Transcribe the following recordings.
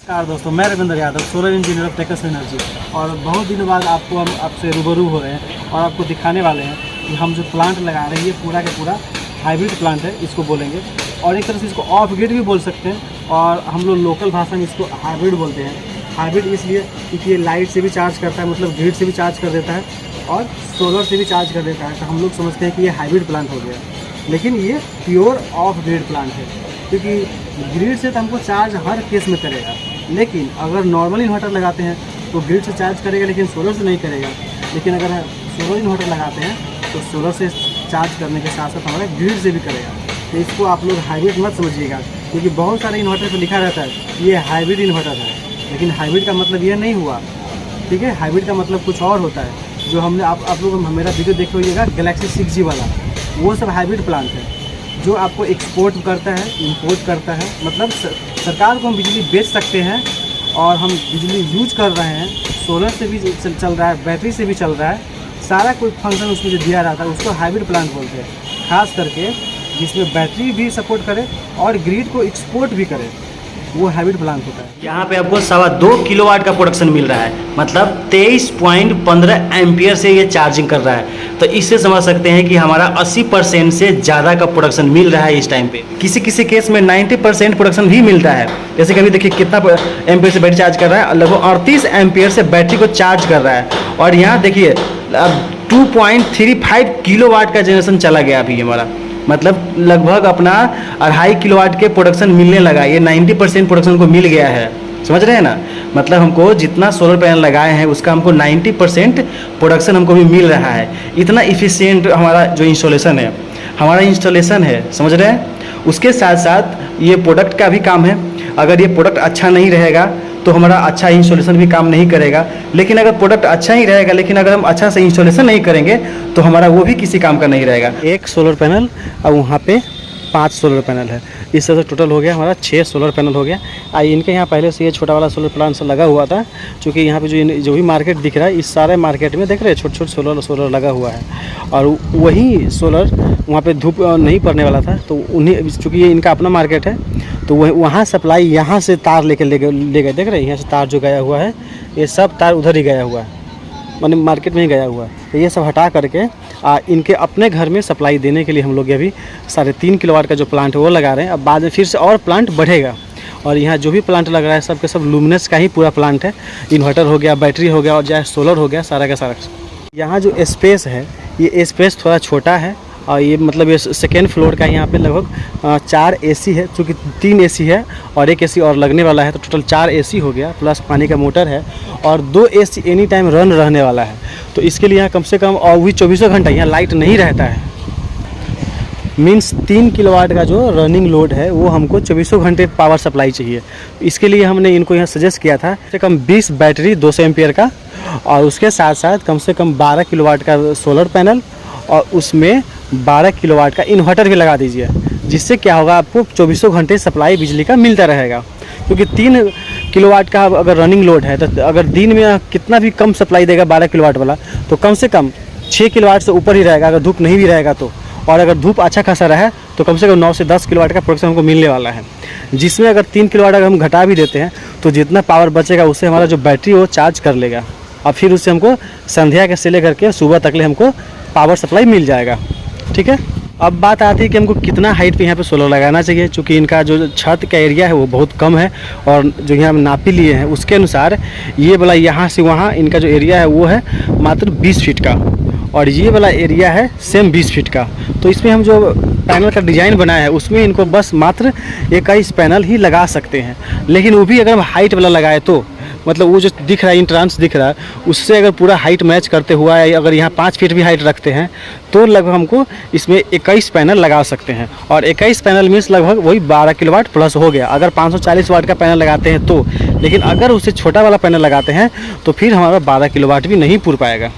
नमस्कार दोस्तों, मैं Ravindra Yadav, solar engineer of Tex energy. और बहुत दिनों बाद आपको हम आपसे रूबरू हो रहे हैं और आपको दिखाने वाले हैं कि हम जो प्लांट लगा रहे हैं ये पूरा का पूरा हाइब्रिड प्लांट है, इसको बोलेंगे। और एक तरह से इसको ऑफ ग्रिड भी बोल सकते हैं और हम लोग लोकल भाषा में इसको हाइब्रिड बोलते हैं। हाइब्रिड इसलिए क्योंकि ये लाइट से भी चार्ज करता है, मतलब ग्रिड से भी चार्ज कर देता है और सोलर से भी चार्ज कर देता है। तो हम लोग समझते हैं कि ये हाइब्रिड प्लांट हो गया, लेकिन ये प्योर ऑफ ग्रिड प्लांट है। क्योंकि ग्रिड से तो हमको चार्ज हर केस में करेगा, लेकिन अगर नॉर्मल इन्वर्टर लगाते हैं तो ग्रिड से चार्ज करेगा, लेकिन सोलर से नहीं करेगा। लेकिन अगर सोलर इन्वर्टर लगाते हैं तो सोलर से चार्ज करने के साथ साथ हमारा ग्रिड से भी करेगा। तो इसको आप लोग हाइब्रिड मत समझिएगा, क्योंकि बहुत सारे इन्वर्टर पर लिखा रहता है ये हाइब्रिड इन्वर्टर है, लेकिन हाइब्रिड का मतलब ये नहीं हुआ। ठीक है, हाइब्रिड का मतलब कुछ और होता है। जो हमने आप लोग मेरा वीडियो देखे होइएगा गैलेक्सी 6G वाला, वो सब हाइब्रिड प्लांट है जो आपको एक्सपोर्ट करता है, इंपोर्ट करता है। मतलब सरकार को हम बिजली बेच सकते हैं और हम बिजली यूज कर रहे हैं। सोलर से भी चल रहा है, बैटरी से भी चल रहा है, सारा कोई फंक्शन उसमें जो दिया रहता है उसको हाइब्रिड प्लांट बोलते हैं। खास करके जिसमें बैटरी भी सपोर्ट करे और ग्रिड को एक्सपोर्ट भी करे, वो हाइब्रिड प्लांट होता है। यहाँ पे आपको 2.25 किलोवाट का प्रोडक्शन मिल रहा है, मतलब 23.15 एम्पियर से ये चार्जिंग कर रहा है। तो इससे समझ सकते हैं कि हमारा 80% से ज़्यादा का प्रोडक्शन मिल रहा है इस टाइम पे। किसी किसी केस में 90% प्रोडक्शन भी मिलता है। जैसे कभी देखिए कितना एम्पियर से बैटरी चार्ज कर रहा है, लगभग 38 एम्पियर से बैटरी को चार्ज कर रहा है। और यहाँ देखिए 2.35 किलोवाट का जनरेशन चला गया अभी हमारा, मतलब लगभग अपना 2.5 किलोवाट के प्रोडक्शन मिलने लगा। ये 90% प्रोडक्शन को मिल गया है, समझ रहे हैं ना। मतलब हमको जितना सोलर पैनल लगाए हैं उसका हमको 90% प्रोडक्शन हमको भी मिल रहा है। इतना इफ़िशियंट हमारा जो इंस्टॉलेशन है, समझ रहे हैं। उसके साथ साथ ये प्रोडक्ट का भी काम है। अगर ये प्रोडक्ट अच्छा नहीं रहेगा तो हमारा अच्छा इंस्टॉलेशन भी काम नहीं करेगा। लेकिन अगर प्रोडक्ट अच्छा ही रहेगा, लेकिन अगर हम अच्छा से इंस्टॉलेशन नहीं करेंगे तो हमारा वो भी किसी काम का नहीं रहेगा। एक सोलर पैनल और वहाँ पे 5 सोलर पैनल है। इस तरह से टोटल हो गया हमारा 6 सोलर पैनल हो गया। इनके यहाँ पहले से ये छोटा वाला सोलर प्लांट से लगा हुआ था, क्योंकि यहाँ पे जो भी मार्केट दिख रहा है, इस सारे मार्केट में देख रहे हैं छोटे छोटे सोलर लगा हुआ है। और वही सोलर वहाँ पे धूप नहीं पड़ने वाला था, तो उन्हें चूँकि ये इनका अपना मार्केट है तो वहाँ सप्लाई यहाँ से तार ले गए, देख रहे हैं। यहाँ से तार जो गया हुआ है, ये सब तार उधर ही गया हुआ है, माने मार्केट में ही गया हुआ है। तो ये सब हटा करके इनके अपने घर में सप्लाई देने के लिए हम लोग अभी 3.5 किलोवाट का जो प्लांट है वो लगा रहे हैं। अब बाद में फिर से और प्लांट बढ़ेगा। और यहाँ जो भी प्लांट लग रहा है सब के सब लुमिनस का ही पूरा प्लांट है। इन्वर्टर हो गया, बैटरी हो गया और चाहे सोलर हो गया, सारा का सारा। यहाँ जो स्पेस है, ये स्पेस थोड़ा छोटा है। और ये मतलब ये सेकेंड फ्लोर का यहाँ पे लगभग 4 AC है, चूँकि 3 AC है और 1 AC और लगने वाला है, तो टोटल 4 AC हो गया। प्लस पानी का मोटर है और 2 AC एनी टाइम रन रहने वाला है। तो इसके लिए यहाँ कम से कम और भी 24 घंटा यहाँ लाइट नहीं रहता है। मीन्स 3 किलोवाट का जो रनिंग लोड है वो हमको 24 घंटे पावर सप्लाई चाहिए। इसके लिए हमने इनको यहाँ सजेस्ट किया था कम से कम 20 बैटरी 200 एम्पियर का, और उसके साथ साथ कम से कम 12 किलोवाट का सोलर पैनल और उसमें 12 किलोवाट का इन्वर्टर भी लगा दीजिए। जिससे क्या होगा, आपको 24 घंटे सप्लाई बिजली का मिलता रहेगा। क्योंकि 3 किलोवाट का अगर रनिंग लोड है तो अगर दिन में कितना भी कम सप्लाई देगा 12 किलोवाट वाला, तो कम से कम 6 किलोवाट से ऊपर ही रहेगा अगर धूप नहीं भी रहेगा तो। और अगर धूप अच्छा खासा रहा तो कम से कम 9 से 10 किलोवाट का प्रोडक्शन हमको मिलने वाला है। जिसमें अगर 3 किलोवाट अगर हम घटा भी देते हैं तो जितना पावर बचेगा उससे हमारा जो बैटरी वो चार्ज कर लेगा और फिर उससे हमको संध्या के से लेकर के सुबह तक ले हमको पावर सप्लाई मिल जाएगा। ठीक है, अब बात आती है कि हमको कितना हाइट पे यहाँ पे सोलर लगाना चाहिए। चूँकि इनका जो छत का एरिया है वो बहुत कम है और जो यहाँ नापी लिए हैं उसके अनुसार ये वाला यहाँ से वहाँ इनका जो एरिया है वो है मात्र 20 फीट का, और ये वाला एरिया है सेम 20 फीट का। तो इसमें हम जो पैनल का डिज़ाइन बनाया है उसमें इनको बस मात्र 21 पैनल ही लगा सकते हैं। लेकिन वो भी अगर हम हाइट वाला लगाए तो मतलब वो जो दिख रहा है इंट्रांस दिख रहा है उससे अगर पूरा हाइट मैच करते हुआ है, अगर यहाँ 5 फीट भी हाइट रखते हैं तो लगभग हमको इसमें 21 पैनल लगा सकते हैं। और 21 पैनल मीन्स लगभग वही 12 किलोवाट प्लस हो गया अगर 540 वाट का पैनल लगाते हैं तो। लेकिन अगर उससे छोटा वाला पैनल लगाते हैं तो फिर हमारा 12 किलोवाट भी नहीं पूर पाएगा।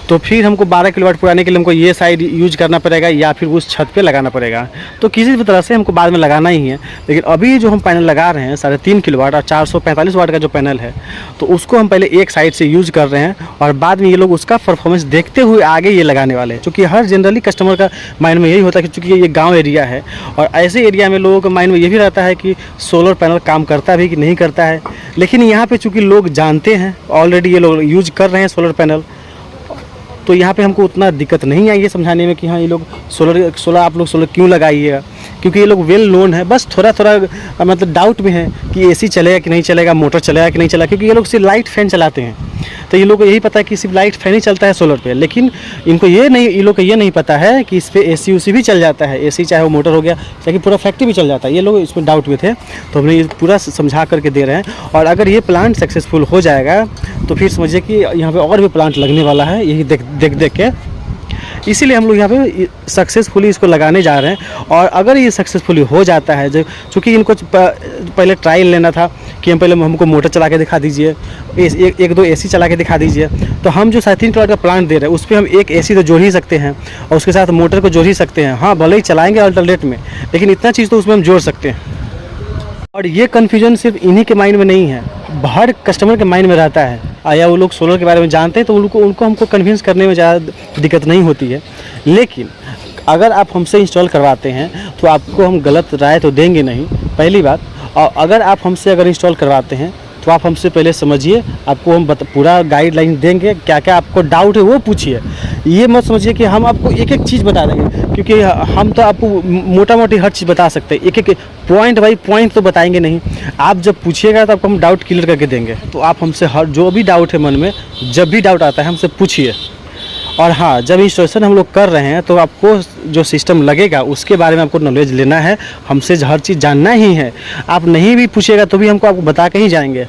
तो फिर हमको 12 किलोवाट पुराने के लिए हमको ये साइड यूज करना पड़ेगा या फिर उस छत पे लगाना पड़ेगा। तो किसी भी तरह से हमको बाद में लगाना ही है। लेकिन अभी जो हम पैनल लगा रहे हैं 3.5 किलोवाट और 445 वाट का जो पैनल है, तो उसको हम पहले एक साइड से यूज कर रहे हैं और बाद में ये लोग उसका परफॉर्मेंस देखते हुए आगे ये लगाने वाले हैं। क्योंकि हर जनरली कस्टमर का माइंड में यही होता है कि चूँकि ये गाँव एरिया है और ऐसे एरिया में लोगों के माइंड में ये भी रहता है कि सोलर पैनल काम करता भी कि नहीं करता है। लेकिन यहाँ पे चूँकि लोग जानते हैं, ऑलरेडी ये लोग यूज कर रहे हैं सोलर पैनल, तो यहाँ पे हमको उतना दिक्कत नहीं आई है समझाने में कि हाँ ये लोग सोलर आप लोग सोलर क्यों लगाइएगा। क्योंकि ये लोग वेल नोन है, बस थोड़ा मतलब डाउट में है कि एसी चलेगा कि नहीं चलेगा, मोटर चलेगा कि नहीं चलेगा। क्योंकि ये लोग सिर्फ लाइट फैन चलाते हैं, तो ये लोग को यही पता है कि सिर्फ लाइट फैन ही चलता है सोलर पे। लेकिन ये लोग को ये नहीं पता है कि इस पर एसी उसी भी चल जाता है। एसी चाहे वो मोटर हो गया, चाहे पूरा फैक्ट्री भी चल जाता है। ये लोग इसमें डाउट में थे, तो हमने ये पूरा समझा करके दे रहे हैं। और अगर ये प्लांट सक्सेसफुल हो जाएगा तो फिर समझिए कि यहाँ पे और भी प्लांट लगने वाला है, यही देख के। इसीलिए हम लोग यहाँ पे सक्सेसफुली इसको लगाने जा रहे हैं। और अगर ये सक्सेसफुली हो जाता है, जो चूँकि इनको पहले ट्रायल लेना था कि हमको मोटर चला के दिखा दीजिए, एक दो एसी चला के दिखा दीजिए, तो हम जो 3.5 किलोवाट का प्लांट दे रहे हैं उस पर हम एक एसी तो जोड़ ही सकते हैं और उसके साथ मोटर को जोड़ ही सकते हैं। हाँ, भले ही चलाएँगे अल्टरनेट में, लेकिन इतना चीज़ तो उसमें हम जोड़ सकते हैं। और ये कन्फ्यूजन सिर्फ इन्हीं के माइंड में नहीं है, हर कस्टमर के माइंड में रहता है। आया वो लोग सोलर के बारे में जानते हैं तो उनको हमको कन्विंस करने में ज़्यादा दिक्कत नहीं होती है। लेकिन अगर आप हमसे इंस्टॉल करवाते हैं तो आपको हम गलत राय तो देंगे नहीं, पहली बात। और अगर आप हमसे इंस्टॉल करवाते हैं तो आप हमसे पहले समझिए, आपको हम पूरा गाइडलाइन देंगे, क्या क्या आपको डाउट है वो पूछिए। ये मत समझिए कि हम आपको एक एक चीज़ बता देंगे, क्योंकि हम तो आपको मोटा मोटी हर चीज़ बता सकते हैं, एक एक पॉइंट बाई पॉइंट तो बताएंगे नहीं। आप जब पूछिएगा तो आपको हम डाउट क्लियर करके देंगे। तो आप हमसे हर जो भी डाउट है मन में, जब भी डाउट आता है हमसे पूछिए। और हाँ, जब इंस्टॉलेशन हम लोग कर रहे हैं तो आपको जो सिस्टम लगेगा उसके बारे में आपको नॉलेज लेना है, हमसे हर चीज़ जानना ही है। आप नहीं भी पूछिएगा तो भी हमको आपको बता के ही जाएंगे।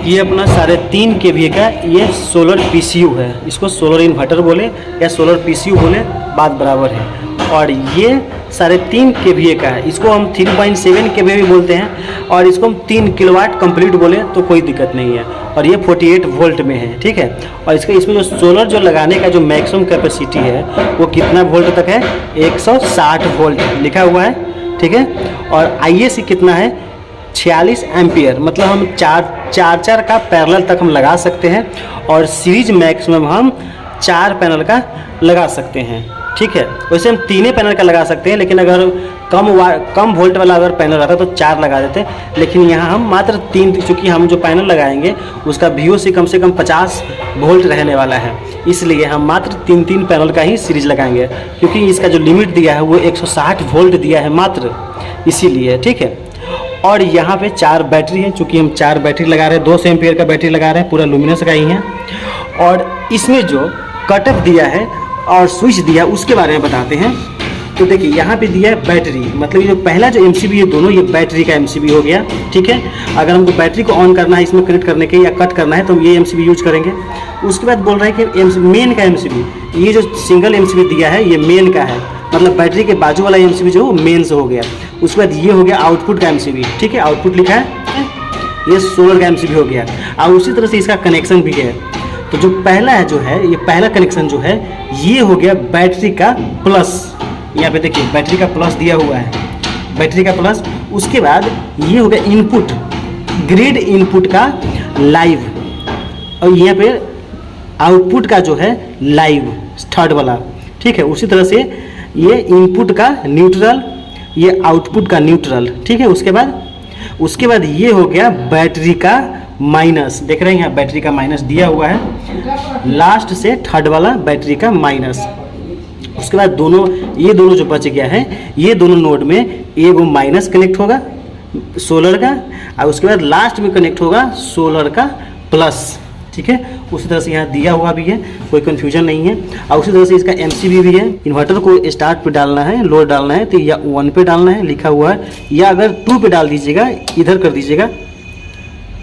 ये अपना 3.5 kVA का ये सोलर PCU है। इसको सोलर इन्वर्टर बोले या सोलर PCU बोले, बात बराबर है। और ये 3.5 kVA का है। इसको हम 3.7 kVA भी बोलते हैं और इसको हम 3 किलोवाट कंप्लीट बोले तो कोई दिक्कत नहीं है। और ये 48 वोल्ट में है, ठीक है। और इसमें जो सोलर जो लगाने का जो मैक्सिमम कैपेसिटी है वो कितना वोल्ट तक है, 160 वोल्ट लिखा हुआ है, ठीक है। और ISC कितना है, 46 एम्पियर। मतलब हम चार का पैरेलल तक हम लगा सकते हैं और सीरीज मैक्सिमम हम 4 पैनल का लगा सकते हैं, ठीक है। वैसे हम 3 पैनल का लगा सकते हैं, लेकिन अगर कम वोल्ट वाला अगर पैनल रहता तो 4 लगा देते। लेकिन यहाँ हम मात्र 3, चूँकि हम जो पैनल लगाएंगे उसका VOC कम से कम 50 वोल्ट रहने वाला है, इसलिए हम मात्र 3 पैनल का ही सीरीज लगाएंगे। क्योंकि इसका जो लिमिट दिया है वो 160 वोल्ट दिया है मात्र, इसीलिए, ठीक है। और यहाँ पे 4 बैटरी है, चूँकि हम 4 बैटरी लगा रहे हैं, 200 एम्पियर का बैटरी लगा रहे हैं, पूरा लुमिनस का ही है। और इसमें जो कटअप दिया है और स्विच दिया उसके बारे में बताते हैं। तो देखिए यहाँ पे दिया है बैटरी, मतलब ये जो पहला जो MCB है दोनों, ये बैटरी का MCB हो गया, ठीक है। अगर हमको बैटरी को ऑन करना है इसमें कनेक्ट करने के या कट करना है तो हम ये MCB यूज करेंगे। उसके बाद बोल रहे हैं कि मेन का MCB, ये जो सिंगल MCB दिया है ये मेन का है, मतलब बैटरी के बाजू वाला MCB जो मेन से हो गया। उसके बाद ये हो गया आउटपुट का MCB, ठीक है, आउटपुट लिखा है, ये सोलर का MCB हो गया। और उसी तरह से इसका कनेक्शन भी है। तो जो पहला है जो है, ये पहला कनेक्शन जो है ये हो गया बैटरी का प्लस। यहाँ पे देखिए बैटरी का प्लस दिया हुआ है, बैटरी का प्लस। उसके बाद ये हो गया इनपुट, ग्रिड इनपुट का लाइव, और यहाँ पे आउटपुट का जो है लाइव, थर्ड वाला, ठीक है। उसी तरह से ये इनपुट का न्यूट्रल, ये आउटपुट का न्यूट्रल, ठीक है। उसके बाद ये हो गया बैटरी का माइनस, देख रहे हैं यहाँ बैटरी का माइनस दिया हुआ है, लास्ट से थर्ड वाला बैटरी का माइनस। उसके बाद ये दोनों जो बच गया है, ये दोनों नोड में एक माइनस कनेक्ट होगा सोलर का, और उसके बाद लास्ट में कनेक्ट होगा सोलर का प्लस, ठीक है। उसी तरह से यहाँ दिया हुआ भी है, कोई कन्फ्यूजन नहीं है। और उसी तरह से इसका MCB भी है। इन्वर्टर को स्टार्ट पे डालना है, लोड डालना है तो या 1 पे डालना है लिखा हुआ है, या अगर 2 पे डाल दीजिएगा, इधर कर दीजिएगा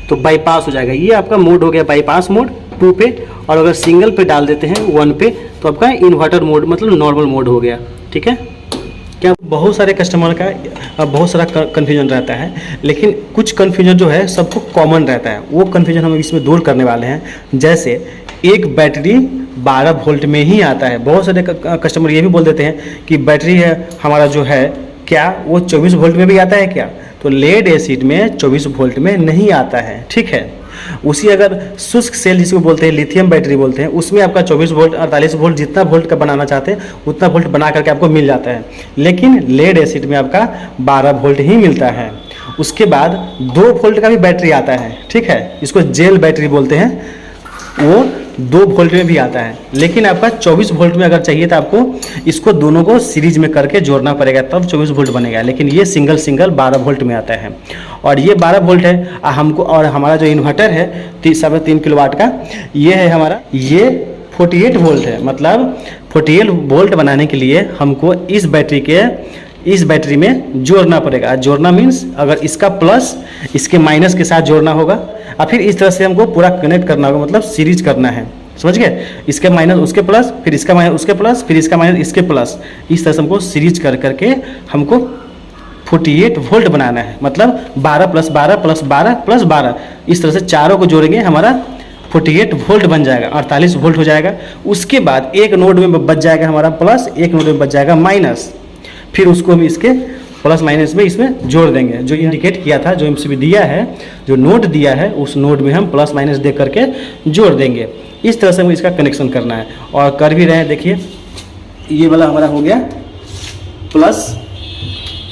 तो बाईपास हो जाएगा। ये आपका मोड हो गया बाईपास मोड 2 पे। और अगर सिंगल पे डाल देते हैं 1 पे तो आपका इन्वर्टर मोड मतलब नॉर्मल मोड हो गया, ठीक है। क्या बहुत सारे कस्टमर का बहुत सारा कन्फ्यूजन रहता है, लेकिन कुछ कन्फ्यूजन जो है सबको कॉमन रहता है, वो कन्फ्यूजन हम इसमें दूर करने वाले हैं। जैसे एक बैटरी 12 वोल्ट में ही आता है। बहुत सारे कस्टमर ये भी बोल देते हैं कि बैटरी है हमारा जो है क्या वो 24 वोल्ट में भी आता है क्या? तो लेड एसिड में 24 वोल्ट में नहीं आता है, ठीक है। उसी अगर शुष्क सेल जिसको बोलते हैं लिथियम बैटरी बोलते हैं, उसमें आपका 24 वोल्ट 48 वोल्ट जितना वोल्ट का बनाना चाहते हैं उतना वोल्ट बना करके आपको मिल जाता है। लेकिन लेड एसिड में आपका 12 वोल्ट ही मिलता है। उसके बाद 2 वोल्ट का भी बैटरी आता है, ठीक है, इसको जेल बैटरी बोलते हैं, वो 2 वोल्ट में भी आता है। लेकिन आपका 24 वोल्ट में अगर चाहिए तो आपको इसको दोनों को सीरीज में करके जोड़ना पड़ेगा, तब 24 वोल्ट बनेगा। लेकिन ये सिंगल 12 वोल्ट में आता है और ये 12 वोल्ट है हमको। और हमारा जो इन्वर्टर है 3.5 किलोवाट का, ये है हमारा, ये 48 वोल्ट है। मतलब 48 वोल्ट बनाने के लिए हमको इस बैटरी में जोड़ना पड़ेगा। जोड़ना मीन्स अगर इसका प्लस इसके माइनस के साथ जोड़ना होगा और फिर इस तरह से हमको पूरा कनेक्ट करना होगा, मतलब सीरीज करना है, समझ गए। इसके माइनस उसके प्लस, फिर इसका माइनस उसके प्लस, फिर इसका माइनस इसके प्लस, इस तरह से हमको सीरीज कर करके हमको 48 वोल्ट बनाना है। मतलब 12 + 12 + 12 + 12, इस तरह से चारों को जोड़ेंगे, हमारा 48 वोल्ट बन जाएगा, 48 वोल्ट हो जाएगा। उसके बाद एक नोड में बच जाएगा हमारा प्लस, एक नोड में बच जाएगा माइनस। फिर उसको हम इसके प्लस माइनस में इसमें जोड़ देंगे। जो इंडिकेट किया था, जो एमसीबी दिया है, जो नोड दिया है, उस नोड में हम प्लस माइनस दे करके जोड़ देंगे। इस तरह से हमें इसका कनेक्शन करना है और कर भी रहे हैं। देखिए ये वाला हमारा हो गया प्लस,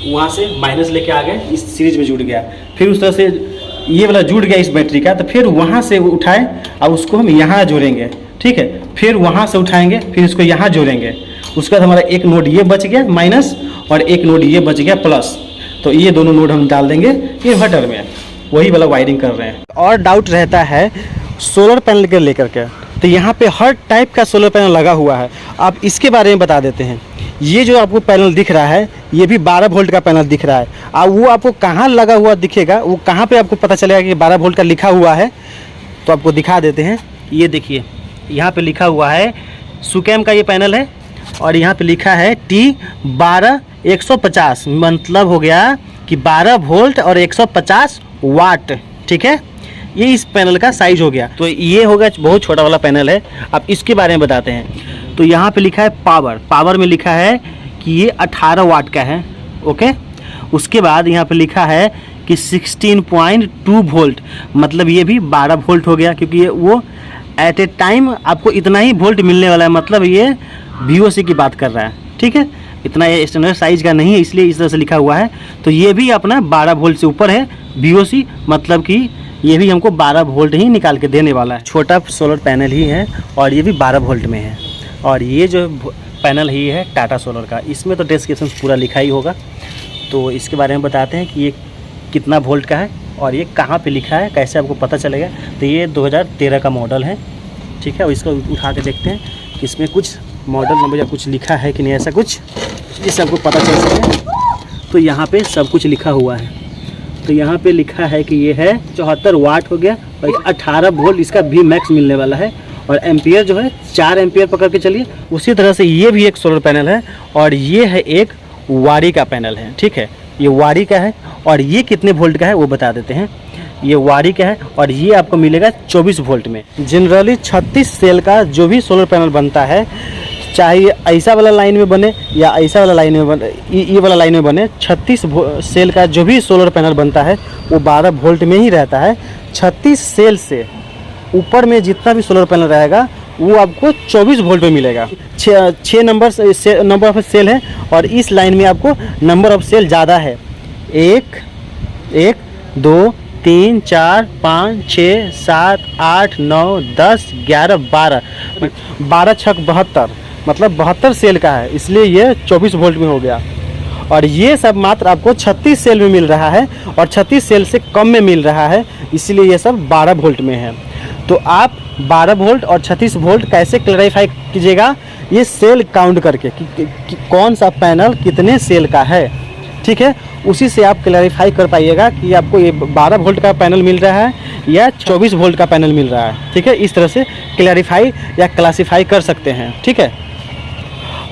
वहाँ से माइनस लेके आ गए, इस सीरीज में जुड़ गया। फिर उस तरह से ये वाला जुड़ गया इस बैटरी का, तो फिर वहाँ से उठाए और उसको हम यहाँ जोड़ेंगे, ठीक है। फिर वहाँ से उठाएंगे, फिर इसको यहाँ जोड़ेंगे। उसके बाद हमारा एक नोड ये बच गया माइनस और एक नोड ये बच गया प्लस। तो ये दोनों नोड हम डाल देंगे इन्वर्टर में, वही वाला वायरिंग कर रहे हैं। और डाउट रहता है सोलर पैनल के लेकर के, तो यहाँ पे हर टाइप का सोलर पैनल लगा हुआ है। आप इसके बारे में बता देते हैं। ये जो आपको पैनल दिख रहा है, ये भी 12 वोल्ट का पैनल दिख रहा है। अब वो आपको कहाँ लगा हुआ दिखेगा, वो कहाँ पे आपको पता चलेगा कि 12 वोल्ट का लिखा हुआ है, तो आपको दिखा देते हैं। ये देखिए यहाँ पे लिखा हुआ है सुकैम का ये पैनल है और यहाँ पे लिखा है T12150, मतलब हो गया कि 12 वोल्ट और 150 वाट, ठीक है। ये इस पैनल का साइज हो गया। तो ये होगा बहुत छोटा वाला पैनल है। अब इसके बारे में बताते हैं। तो यहाँ पे लिखा है पावर में लिखा है कि ये 18 वाट का है, ओके। उसके बाद यहाँ पे लिखा है कि 16.2 वोल्ट, मतलब ये भी 12 वोल्ट हो गया, क्योंकि ये वो एट ए टाइम आपको इतना ही वोल्ट मिलने वाला है। मतलब ये VOC की बात कर रहा है, ठीक है। इतना ये स्टैंडर्ड साइज का नहीं है, इसलिए इस तरह से लिखा हुआ है। तो ये भी अपना 12 वोल्ट से ऊपर है VOC, मतलब कि ये भी हमको 12 वोल्ट ही निकाल के देने वाला है। छोटा सोलर पैनल ही है और ये भी 12 वोल्ट में है। और ये जो पैनल ही है टाटा सोलर का, इसमें तो डिस्क्रिप्शन पूरा लिखा ही होगा। तो इसके बारे में बताते हैं कि ये कितना वोल्ट का है और ये कहाँ पे लिखा है, कैसे आपको पता चलेगा। तो ये 2013 का मॉडल है, ठीक है। और इसको उठा के देखते हैं कि इसमें कुछ मॉडल नंबर या कुछ लिखा है कि नहीं, ऐसा कुछ जिससे आपको पता चल सके। तो यहाँ पे सब कुछ लिखा हुआ है। तो यहाँ पे लिखा है कि ये है 74 वाट हो गया और 18 वोल्ट इसका भी मैक्स मिलने वाला है। और एम्पियर जो है 4 एम्पियर पकड़ के चलिए। उसी तरह से ये भी एक सोलर पैनल है और ये है एक वारी का पैनल है, ठीक है। ये वारी का है और ये कितने वोल्ट का है वो बता देते हैं। ये वारी का है और ये आपको मिलेगा 24 वोल्ट में। जनरली 36 सेल का जो भी सोलर पैनल बनता है, चाहे ऐसा वाला लाइन में बने या ऐसा वाला लाइन में बने, ये वाला लाइन में बने, 36 सेल का जो भी सोलर पैनल बनता है वो 12 वोल्ट में ही रहता है। 36 सेल से ऊपर में जितना भी सोलर पैनल रहेगा वो आपको 24 वोल्ट में मिलेगा। 6 नंबर ऑफ सेल है और इस लाइन में आपको नंबर ऑफ सेल ज़्यादा है। 1 2 3 4 5 6 7 8 9 10 11 12 12 छक 72, मतलब 72 सेल का है, इसलिए ये 24 वोल्ट में हो गया। और ये सब मात्र आपको 36 सेल में मिल रहा है और 36 सेल से कम में मिल रहा है, इसलिए ये सब 12 वोल्ट में है। तो आप 12 वोल्ट और 36 वोल्ट कैसे क्लैरिफाई कीजिएगा, ये सेल काउंट करके कि कौन सा पैनल कितने सेल का है, ठीक है। उसी से आप क्लैरिफाई कर पाइएगा कि आपको ये 12 वोल्ट का पैनल मिल रहा है या 24 वोल्ट का पैनल मिल रहा है, ठीक है। इस तरह से क्लैरिफाई या क्लासीफाई कर सकते हैं, ठीक है।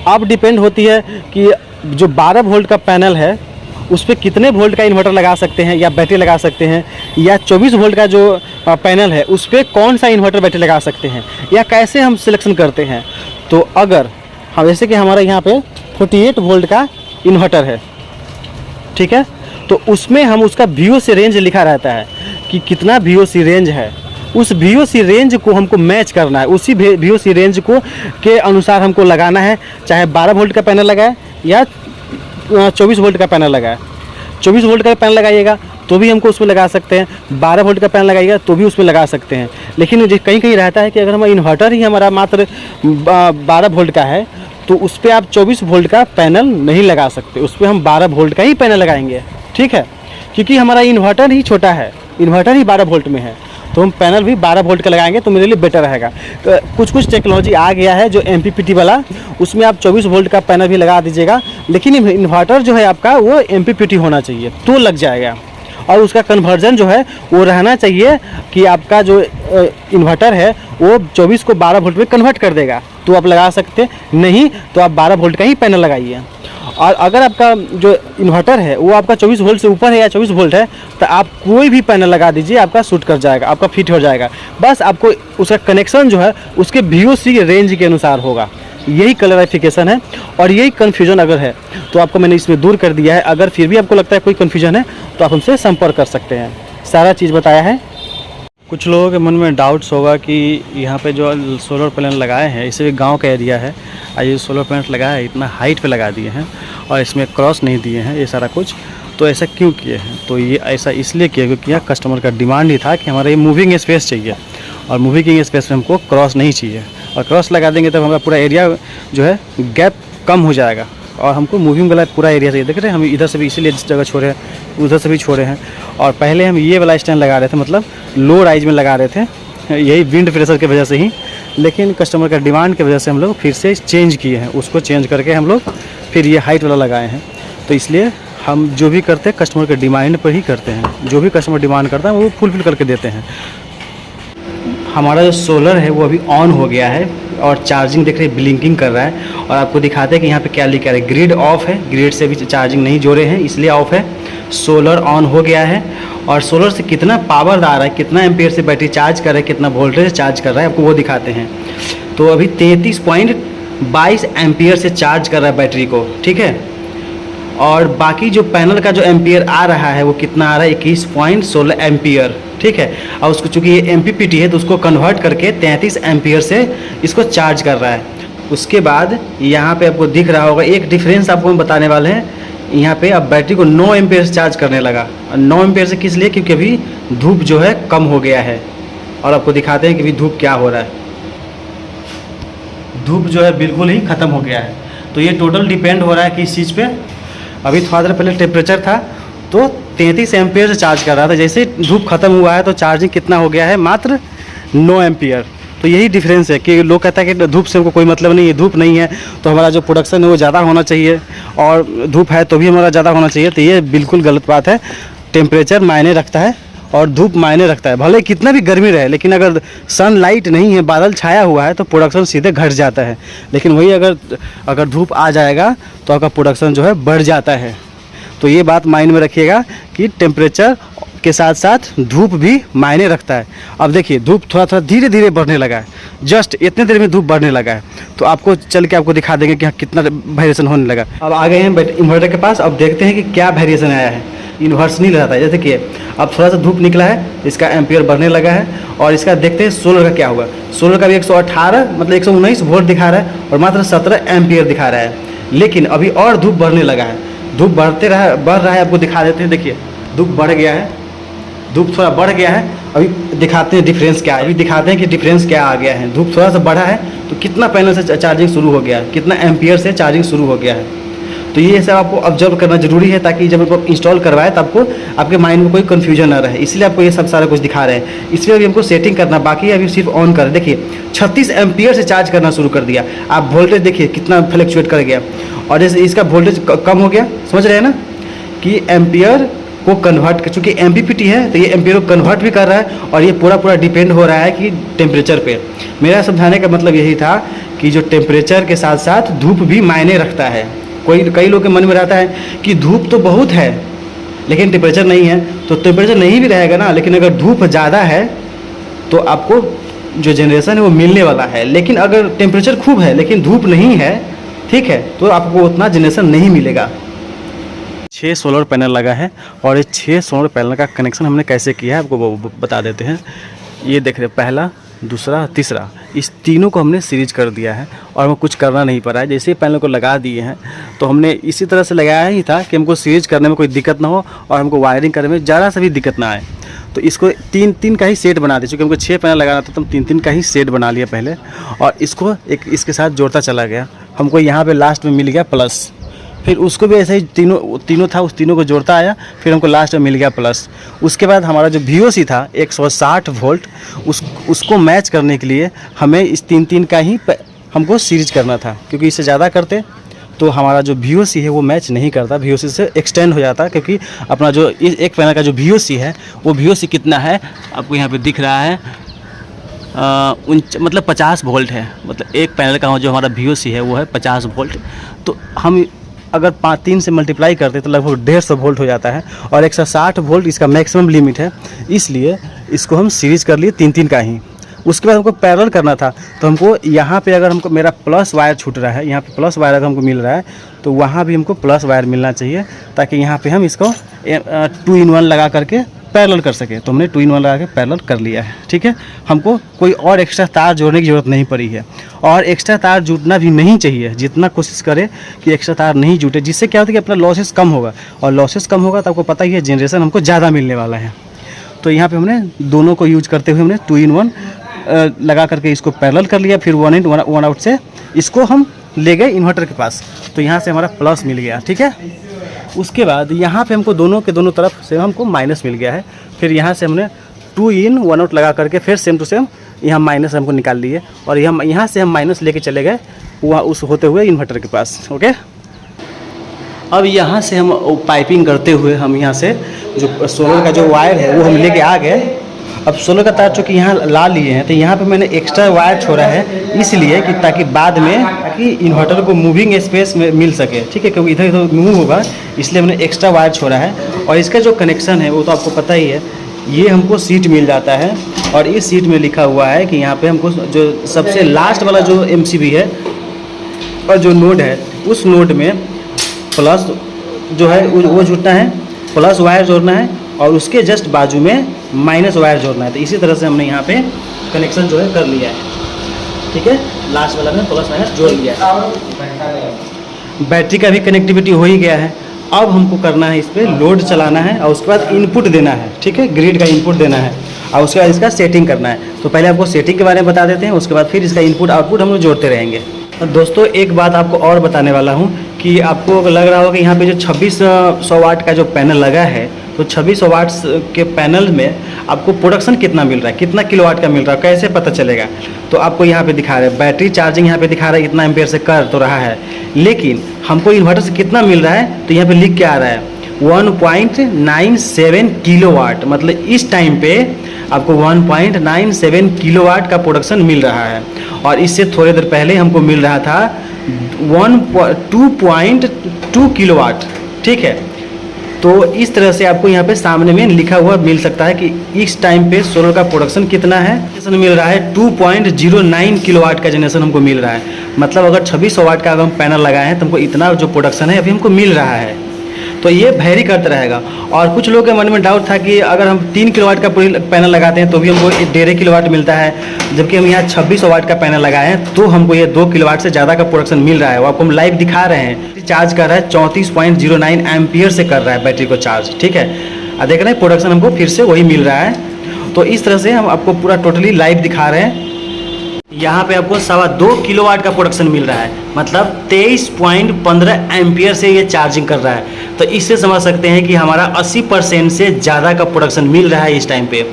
अब डिपेंड होती है कि जो 12 वोल्ट का पैनल है उस पर कितने वोल्ट का इन्वर्टर लगा सकते हैं या बैटरी लगा सकते हैं, या 24 वोल्ट का जो पैनल है उस पर कौन सा इन्वर्टर बैटरी लगा सकते हैं, या कैसे हम सिलेक्शन करते हैं। तो अगर हम जैसे कि हमारा यहाँ पे 48 वोल्ट का इन्वर्टर है, ठीक है, तो उसमें हम उसका VOC रेंज लिखा रहता है कि कितना VOC रेंज है, उस VOC रेंज को हमको मैच करना है, उसी VOC रेंज को के अनुसार हमको लगाना है। चाहे 12 वोल्ट का पैनल लगाए या 24 वोल्ट का पैनल लगाए। 24 वोल्ट का पैनल लगाइएगा तो भी हमको उसमें लगा सकते हैं, 12 वोल्ट का पैनल लगाइएगा तो भी उसमें लगा सकते हैं। लेकिन जो कहीं कहीं रहता है कि अगर हमारा इन्वर्टर ही हमारा मात्र 12 वोल्ट का है तो उस पर आप 24 वोल्ट का पैनल नहीं लगा सकते, उस पर हम 12 वोल्ट का ही पैनल लगाएंगे, ठीक है, क्योंकि हमारा इन्वर्टर ही छोटा है, इन्वर्टर ही 12 वोल्ट में है, तो हम पैनल भी 12 वोल्ट का लगाएंगे तो मेरे लिए बेटर रहेगा। तो कुछ टेक्नोलॉजी आ गया है जो MPPT वाला, उसमें आप 24 वोल्ट का पैनल भी लगा दीजिएगा, लेकिन इन्वर्टर जो है आपका वो MPPT होना चाहिए तो लग जाएगा। और उसका कन्वर्जन जो है वो रहना चाहिए कि आपका जो इन्वर्टर है वो 24 को 12 वोल्ट में कन्वर्ट कर देगा तो आप लगा सकते, नहीं तो आप 12 वोल्ट का ही पैनल लगाइए। और अगर आपका जो इन्वर्टर है वो आपका 24 वोल्ट से ऊपर है या 24 वोल्ट है तो आप कोई भी पैनल लगा दीजिए, आपका सूट कर जाएगा, आपका फिट हो जाएगा। बस आपको उसका कनेक्शन जो है उसके VOC रेंज के अनुसार होगा, यही क्लैरिफिकेशन है। और यही कन्फ्यूजन अगर है तो आपको मैंने इसमें दूर कर दिया है। अगर फिर भी आपको लगता है कोई कन्फ्यूजन है तो आप हमसे संपर्क कर सकते हैं, सारा चीज़ बताया है। कुछ लोगों के मन में डाउट्स होगा कि यहाँ पे जो सोलर पैनल लगाए हैं, इसे गांव का एरिया है, ये सोलर पैनल लगाया है इतना हाइट पे लगा दिए हैं और इसमें क्रॉस नहीं दिए हैं, ये सारा कुछ तो ऐसा क्यों किए हैं? तो ये ऐसा इसलिए किया क्योंकि यहाँ कस्टमर का डिमांड ही था कि हमारा ये मूविंग स्पेस चाहिए और मूविंग स्पेस में हमको क्रॉस नहीं चाहिए, और क्रॉस लगा देंगे तब हमारा पूरा एरिया जो है गैप कम हो जाएगा और हमको मूविंग वाला पूरा एरिया चाहिए। देख रहे हैं हम इधर से भी इसीलिए इस जगह छोड़े हैं, उधर से भी छोड़े हैं, और पहले हम ये वाला स्टैंड लगा रहे थे, मतलब लो राइज में लगा रहे थे, यही विंड प्रेशर की वजह से ही, लेकिन कस्टमर का डिमांड की वजह से हम लोग फिर से चेंज किए हैं, उसको चेंज करके हम लोग फिर ये हाइट वाला लगाए हैं। तो इसलिए हम जो भी करते हैं कस्टमर के डिमांड पर ही करते हैं, जो भी कस्टमर डिमांड करता है वो फुलफिल करके देते हैं। हमारा जो सोलर है वो अभी ऑन हो गया है और चार्जिंग देख रहे हैं ब्लिंकिंग कर रहा है, और आपको दिखाते हैं कि यहाँ पे क्या लिखा है, ग्रिड ऑफ है, ग्रिड से भी चार्जिंग नहीं जोड़े हैं इसलिए ऑफ है। सोलर ऑन हो गया है और सोलर से कितना पावर आ रहा है, कितना एम्पियर से बैटरी चार्ज कर रहा है, कितना वोल्टेज चार्ज कर रहा है, आपको वो दिखाते हैं। तो अभी 33.22 एम्पियर से चार्ज कर रहा है बैटरी को, ठीक है। और बाकी जो पैनल का जो एम्पियर आ रहा है वो कितना आ रहा है, 21.16 एम्पियर, ठीक है। और उसको चूँकि ये MPPT है तो उसको कन्वर्ट करके 33 एम्पियर से इसको चार्ज कर रहा है। उसके बाद यहाँ पे आपको दिख रहा होगा एक डिफरेंस आपको हम बताने वाले हैं, यहाँ पे अब बैटरी को 9 एम्पियर से चार्ज करने लगा। 9 एम्पियर से किस लिए, क्योंकि अभी धूप जो है कम हो गया है, और आपको दिखाते हैं कि अभी धूप क्या हो रहा है। धूप जो है बिल्कुल ही ख़त्म हो गया है। तो ये टोटल डिपेंड हो रहा है किस चीज़ पे, अभी थोड़ा देर पहले टेम्परेचर था तो 33 एम्पियर से चार्ज कर रहा था, जैसे धूप खत्म हुआ है तो चार्जिंग कितना हो गया है, मात्र 9 एम्पियर। तो यही डिफरेंस है कि लोग कहता है कि धूप से हमको कोई मतलब नहीं है, धूप नहीं है तो हमारा जो प्रोडक्शन है वो ज़्यादा होना चाहिए, और धूप है तो भी हमारा ज़्यादा होना चाहिए। तो ये बिल्कुल गलत बात है। टेम्परेचर मायने रखता है और धूप मायने रखता है, भले कितना भी गर्मी रहे, लेकिन अगर सनलाइट नहीं है, बादल छाया हुआ है तो प्रोडक्शन सीधे घट जाता है। लेकिन वही अगर धूप आ जाएगा तो आपका प्रोडक्शन जो है बढ़ जाता है। तो ये बात माइंड में रखिएगा कि टेम्परेचर के साथ साथ धूप भी मायने रखता है। अब देखिए धूप थोड़ा थोड़ा धीरे धीरे बढ़ने लगा है, जस्ट इतने देर में धूप बढ़ने लगा है। तो आपको चल के आपको दिखा देंगे कि हाँ कितना वेरिएशन होने लगा। अब आ गए हैं इन्वर्टर के पास, अब देखते हैं कि क्या वेरिएशन आया है। इन्वर्स नहीं रहता है, जैसे कि अब थोड़ा सा धूप निकला है, इसका एम्पियर बढ़ने लगा है। और इसका देखते हैं सोलर का क्या हुआ। सोलर का भी 118 मतलब 119 वोल्ट दिखा रहा है और मात्र 17 एम्पियर दिखा रहा है। लेकिन अभी और धूप बढ़ने लगा है, धूप बढ़ रहा है। आपको दिखा देते हैं, देखिए धूप बढ़ गया है, धूप थोड़ा बढ़ गया है। अभी दिखाते हैं डिफरेंस क्या है, अभी दिखाते हैं कि डिफरेंस क्या आ गया है। धूप थोड़ा सा बढ़ा है तो कितना पैनल से चार्जिंग शुरू हो गया है, कितना एम्पियर से चार्जिंग शुरू हो गया है। तो ये सब आपको ऑब्जर्व करना जरूरी है, ताकि जब आपको इंस्टॉल करवाए तो आपको आपके माइंड में कोई कन्फ्यूजन ना रहे। इसलिए आपको ये सब सारा कुछ दिखा रहे हैं। इसलिए अभी हमको सेटिंग करना बाकी है, अभी सिर्फ ऑन कर। देखिए 36 एम्पियर से चार्ज करना शुरू कर दिया। आप वोल्टेज देखिए कितना फ्लक्चुएट कर गया, और जैसे इसका वोल्टेज कम हो गया, समझ रहे हैं ना कि एम्पियर को कन्वर्ट कर, चूँकि MPPT है तो ये एम्पियर को कन्वर्ट भी कर रहा है। और ये पूरा डिपेंड हो रहा है कि टेम्परेचर पे। मेरा समझाने का मतलब यही था कि जो टेम्परेचर के साथ साथ धूप भी मायने रखता है। कई लोग के मन में रहता है कि धूप तो बहुत है लेकिन टेम्परेचर नहीं है, तो टेम्परेचर नहीं भी रहेगा ना, लेकिन अगर धूप ज़्यादा है तो आपको जो जनरेशन है वो मिलने वाला है। लेकिन अगर टेम्परेचर खूब है लेकिन धूप नहीं है, ठीक है, तो आपको उतना जनरेशन नहीं मिलेगा। 6 सोलर पैनल लगा है और ये 6 सोलर पैनल का कनेक्शन हमने कैसे किया है आपको वो बता देते हैं। ये देख रहे, पहला, दूसरा, तीसरा, इस तीनों को हमने सीरीज कर दिया है और हमें कुछ करना नहीं पड़ा है। जैसे ही पैनल को लगा दिए हैं तो हमने इसी तरह से लगाया ही था कि हमको सीरीज करने में कोई दिक्कत ना हो और हमको वायरिंग करने में ज़रा सा भी दिक्कत ना आए। तो इसको 3-3 का ही सेट बना दिया, चूँकि हमको 6 पैनल लगाना था तो हम 3-3 का ही सेट बना लिया पहले, और इसको एक इसके साथ जोड़ता चला गया। हमको यहाँ पे लास्ट में मिल गया प्लस, फिर उसको भी ऐसे ही तीनों था, उस तीनों को जोड़ता आया, फिर हमको लास्ट में मिल गया प्लस। उसके बाद हमारा जो VOC था 160 वोल्ट, उसको मैच करने के लिए हमें इस 3-3 का ही हमको सीरीज करना था, क्योंकि इससे ज़्यादा करते तो हमारा जो VOC है वो मैच नहीं करता, VOC से एक्सटेंड हो जाता। क्योंकि अपना जो एक पैनल का जो VOC है वो VOC कितना है आपको यहाँ पे दिख रहा है, मतलब 50 वोल्ट है। मतलब एक पैनल का जो हमारा VOC है वो है 50 वोल्ट। तो हम अगर 3 से मल्टीप्लाई करते तो लगभग 150 वोल्ट हो जाता है, और 160 वोल्ट इसका मैक्सिमम लिमिट है, इसलिए इसको हम सीरीज कर लिए 3-3 का ही। उसके बाद हमको पैरेलल करना था, तो हमको यहाँ पे अगर हमको मेरा प्लस वायर छूट रहा है, यहाँ पे प्लस वायर अगर हमको मिल रहा है तो वहाँ भी हमको प्लस वायर मिलना चाहिए, ताकि यहाँ पे हम इसको 2-in-1 लगा करके पैरेलल कर सके। तो हमने 2-in-1 लगा के पैरेलल कर लिया है, ठीक है। हमको कोई और एक्स्ट्रा तार जोड़ने की ज़रूरत नहीं पड़ी है, और एक्स्ट्रा तार जुटना भी नहीं चाहिए। जितना कोशिश करें कि एक्स्ट्रा तार नहीं जुटे, जिससे क्या होता है कि अपना लॉसेस कम होगा, और लॉसेस कम होगा तो आपको पता ही है जनरेशन हमको ज़्यादा मिलने वाला है। तो यहाँ पे हमने दोनों को यूज करते हुए हमने 2-in-1 लगा करके इसको पैरेलल कर लिया। फिर 1 in 1 आउट से इसको हम ले गए इन्वर्टर के पास, तो यहाँ से हमारा प्लस मिल गया, ठीक है। उसके बाद यहाँ पे हमको दोनों के दोनों तरफ से हमको माइनस मिल गया है। फिर यहाँ से हमने 2 in 1 आउट लगा करके फिर सेम टू सेम यहाँ माइनस हमको निकाल लिए, और यहाँ से हम माइनस लेके चले गए वहाँ उस होते हुए इन्वर्टर के पास, ओके। अब यहाँ से हम पाइपिंग करते हुए हम यहाँ से जो सोलर का जो वायर है वो हम लेके आ गए। अब सोलर का तार चूँकि यहाँ ला लिए हैं, तो यहाँ पे मैंने एक्स्ट्रा वायर छोड़ा है, इसलिए कि ताकि बाद में ताकि इन्वर्टर को मूविंग स्पेस में मिल सके, ठीक है, क्योंकि इधर उधर मूव होगा, इसलिए मैंने एक्स्ट्रा वायर छोड़ा है। और इसका जो कनेक्शन है वो तो आपको पता ही है, ये हमको सीट मिल जाता है, और इस सीट में लिखा हुआ है कि यहाँ पे हमको जो सबसे लास्ट वाला जो MCB है और जो नोड है, उस नोड में प्लस जो है वो जुड़ना है, प्लस वायर जोड़ना है, और उसके जस्ट बाजू में माइनस वायर जोड़ना है। तो इसी तरह से हमने यहाँ पे कनेक्शन जो है कर लिया है, ठीक है। लास्ट वाला में प्लस माइनस जोड़ लिया है। बैटरी का भी कनेक्टिविटी हो ही गया है। अब हमको करना है, इस पर लोड चलाना है, और उसके बाद इनपुट देना है, ठीक है, ग्रिड का इनपुट देना है, और उसके बाद इसका सेटिंग करना है। तो पहले आपको सेटिंग के बारे में बता देते हैं, उसके बाद फिर इसका इनपुट आउटपुट हम लोग जोड़ते रहेंगे। दोस्तों एक बात आपको और बताने वाला हूँ कि आपको लग रहा होगा कि यहाँ पे जो 2600 वाट का जो पैनल लगा है, तो 2600 वाट के पैनल में आपको प्रोडक्शन कितना मिल रहा है, कितना किलोवाट का मिल रहा है, कैसे पता चलेगा। तो आपको यहाँ पे दिखा रहा है बैटरी चार्जिंग, यहाँ पे दिखा रहा है इतना एम्पेयर से कर तो रहा है, लेकिन हमको इन्वर्टर से कितना मिल रहा है, तो यहाँ पे लिख के आ रहा है 1.97 किलोवाट। मतलब इस टाइम पे आपको 1.97 किलोवाट का प्रोडक्शन मिल रहा है, और इससे थोड़ी देर पहले हमको मिल रहा था 2.2 किलोवाट, ठीक है। तो इस तरह से आपको यहाँ पे सामने में लिखा हुआ मिल सकता है कि इस टाइम पे सोलर का प्रोडक्शन कितना है। जनरेशन मिल रहा है 2.09 किलोवाट का जनरेशन हमको मिल रहा है। मतलब अगर 2600 वाट का अगर हम पैनल लगाए हैं तो हमको इतना जो प्रोडक्शन है अभी हमको मिल रहा है। तो ये वेरी करता रहेगा। और कुछ लोगों के मन में डाउट था कि अगर हम 3 किलोवाट का पैनल लगाते हैं तो भी हमको 1.5 किलोवाट मिलता है, जबकि हम यहाँ 2600 वाट का पैनल लगाए हैं तो हमको ये 2 किलोवाट से ज़्यादा का प्रोडक्शन मिल रहा है। वो आपको हम लाइव दिखा रहे हैं। चार्ज कर रहा है 34.09 एम्पियर से कर रहा है बैटरी को चार्ज, ठीक है। और देख रहे हैं प्रोडक्शन हमको फिर से वही मिल रहा है। तो इस तरह से हम आपको पूरा टोटली लाइव दिखा रहे हैं। यहाँ पे आपको 2.25 किलोवाट का प्रोडक्शन मिल रहा है, मतलब 23.15 एम्पियर से ये चार्जिंग कर रहा है। तो इससे समझ सकते हैं कि हमारा 80% से ज़्यादा का प्रोडक्शन मिल रहा है इस टाइम पे।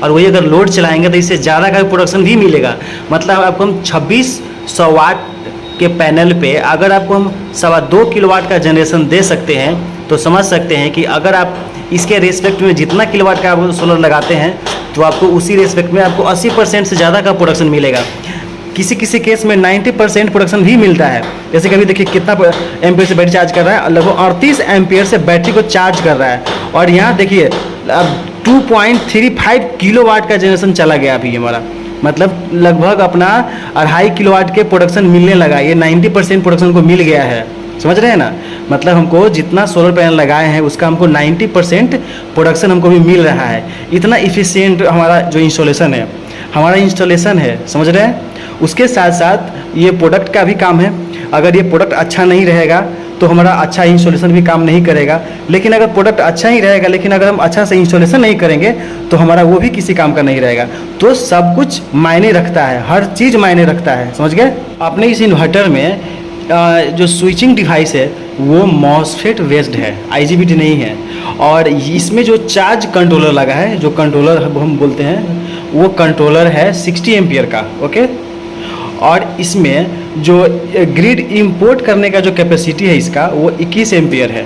और वही अगर लोड चलाएंगे तो इससे ज़्यादा का प्रोडक्शन भी मिलेगा। मतलब आपको हम 2600 वाट के पैनल पे अगर आपको हम 2.25 किलोवाट का जनरेशन दे सकते हैं, तो समझ सकते हैं कि अगर आप इसके रेस्पेक्ट में जितना किलोवाट का आप सोलर लगाते हैं तो आपको उसी रेस्पेक्ट में आपको 80% से ज़्यादा का प्रोडक्शन मिलेगा। किसी किसी केस में 90% प्रोडक्शन भी मिलता है। जैसे कभी देखिए कितना एम्पियर से बैटरी चार्ज कर रहा है, लगभग 38 एम्पियर से बैटरी को चार्ज कर रहा है। और यहाँ देखिए अब 2.35 किलोवाट का जनरेशन चला गया अभी हमारा, मतलब लगभग अपना 2.5 किलोवाट के प्रोडक्शन मिलने लगा। ये 90% प्रोडक्शन को मिल गया है, समझ रहे हैं ना। मतलब हमको जितना सोलर पैनल लगाए हैं उसका हमको 90% प्रोडक्शन हमको भी मिल रहा है। इतना इफ़िशियंट हमारा जो इंस्टॉलेशन है, समझ रहे हैं। उसके साथ साथ ये प्रोडक्ट का भी काम है। अगर ये प्रोडक्ट अच्छा नहीं रहेगा तो हमारा अच्छा इंस्टॉलेशन भी काम नहीं करेगा। लेकिन अगर प्रोडक्ट अच्छा ही रहेगा लेकिन अगर हम अच्छा से इंस्टॉलेशन नहीं करेंगे तो हमारा वो भी किसी काम का नहीं रहेगा। तो सब कुछ मायने रखता है, हर चीज़ मायने रखता है, समझ गए। अपने इस इन्वर्टर में जो स्विचिंग डिवाइस है वो मॉसफेट बेस्ड है, IGBT नहीं है। और इसमें जो चार्ज कंट्रोलर लगा है, जो कंट्रोलर हम बोलते हैं, वो कंट्रोलर है 60 एम्पियर का, ओके। और इसमें जो ग्रिड इंपोर्ट करने का जो कैपेसिटी है इसका वो 21 एम्पियर है।